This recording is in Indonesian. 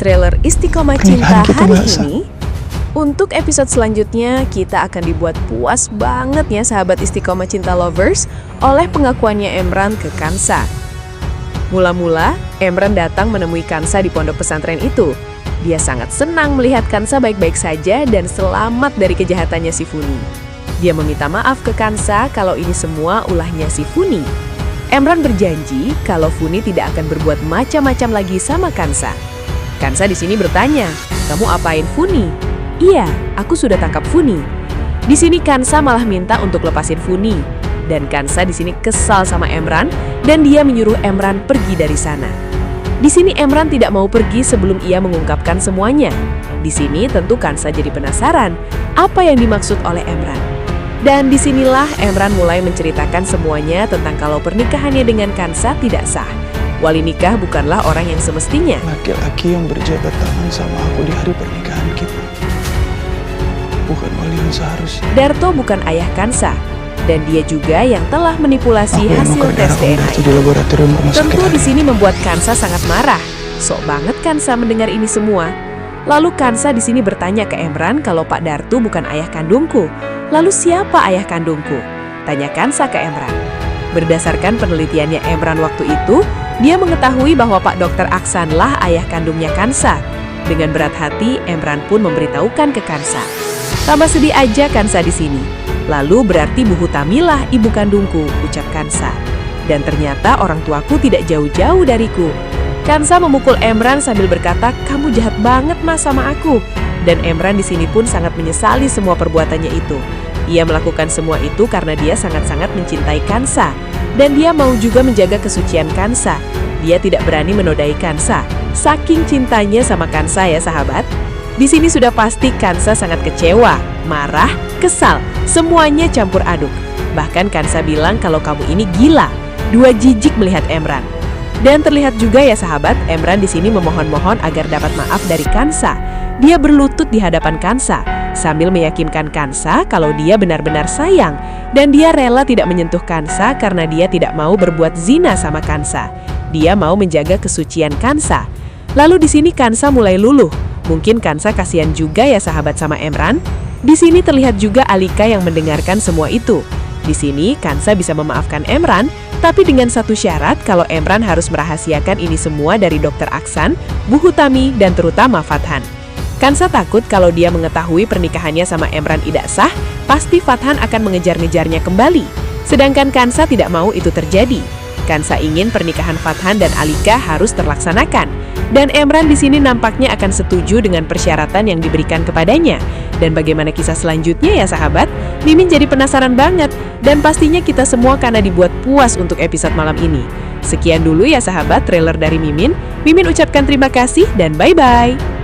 trailer Istiqomah Pernikahan Cinta kita hari nggak sah. ini. Untuk episode selanjutnya, kita akan dibuat puas banget ya sahabat Istiqomah Cinta Lovers oleh pengakuannya Emran ke Kansa. Mula-mula, Emran datang menemui Kansa di pondok pesantren itu. Dia sangat senang melihat Kansa baik-baik saja dan selamat dari kejahatannya si Funi. Dia meminta maaf ke Kansa kalau ini semua ulahnya si Funi. Emran berjanji kalau Funi tidak akan berbuat macam-macam lagi sama Kansa. Kansa di sini bertanya, "Kamu apain Funi?" "Iya, aku sudah tangkap Funi." Di sini Kansa malah minta untuk lepasin Funi. Dan Kansa di sini kesal sama Emran dan dia menyuruh Emran pergi dari sana. Di sini Emran tidak mau pergi sebelum ia mengungkapkan semuanya. Di sini tentu Kansa jadi penasaran apa yang dimaksud oleh Emran. Dan disinilah Emran mulai menceritakan semuanya tentang kalau pernikahannya dengan Kansa tidak sah. Wali nikah bukanlah orang yang semestinya. Laki-laki yang berjabat tangan sama aku di hari pernikahan kita bukan wali yang seharusnya. Darto bukan ayah Kansa, dan dia juga yang telah manipulasi Aku yang hasil nuker tes darah DNA. Om di laboratorium rumah sakit Tentu di hari. sini membuat Kansa sangat marah. Sok banget Kansa mendengar ini semua. Lalu Kansa di sini bertanya ke Emran kalau Pak Darto bukan ayah kandungku. Lalu siapa ayah kandungku? Tanya Kansa ke Emran. Berdasarkan penelitiannya Emran waktu itu, dia mengetahui bahwa Pak Dr. Aksanlah ayah kandungnya Kansa. Dengan berat hati, Emran pun memberitahukan ke Kansa. Tambah sedih aja Kansa di sini. Lalu berarti Bu Hutamilah ibu kandungku, ucap Kansa. Dan ternyata orang tuaku tidak jauh-jauh dariku. Kansa memukul Emran sambil berkata, "Kamu jahat banget Mas sama aku." Dan Emran di sini pun sangat menyesali semua perbuatannya itu. Ia melakukan semua itu karena dia sangat-sangat mencintai Kansa. Dan dia mau juga menjaga kesucian Kansa. Dia tidak berani menodai Kansa. Saking cintanya sama Kansa ya sahabat. Di sini sudah pasti Kansa sangat kecewa, marah, kesal. Semuanya campur aduk. Bahkan Kansa bilang kalau kamu ini gila. Dua jijik melihat Emran. Dan terlihat juga ya sahabat, Emran di sini memohon-mohon agar dapat maaf dari Kansa. Dia berlutut di hadapan Kansa, sambil meyakinkan Kansa kalau dia benar-benar sayang. Dan dia rela tidak menyentuh Kansa karena dia tidak mau berbuat zina sama Kansa. Dia mau menjaga kesucian Kansa. Lalu di sini Kansa mulai luluh. Mungkin Kansa kasihan juga ya sahabat sama Emran. Di sini terlihat juga Alika yang mendengarkan semua itu. Di sini Kansa bisa memaafkan Emran, tapi dengan satu syarat kalau Emran harus merahasiakan ini semua dari Dr. Aksan, Bu Hutami, dan terutama Fathan. Kansa takut kalau dia mengetahui pernikahannya sama Emran tidak sah, pasti Fathan akan mengejar-ngejarnya kembali. Sedangkan Kansa tidak mau itu terjadi. Kansa ingin pernikahan Fathan dan Alika harus terlaksanakan. Dan Emran di sini nampaknya akan setuju dengan persyaratan yang diberikan kepadanya. Dan bagaimana kisah selanjutnya ya sahabat? Mimin jadi penasaran banget. Dan pastinya kita semua karena dibuat puas untuk episode malam ini. Sekian dulu ya sahabat trailer dari Mimin. Mimin ucapkan terima kasih dan bye-bye.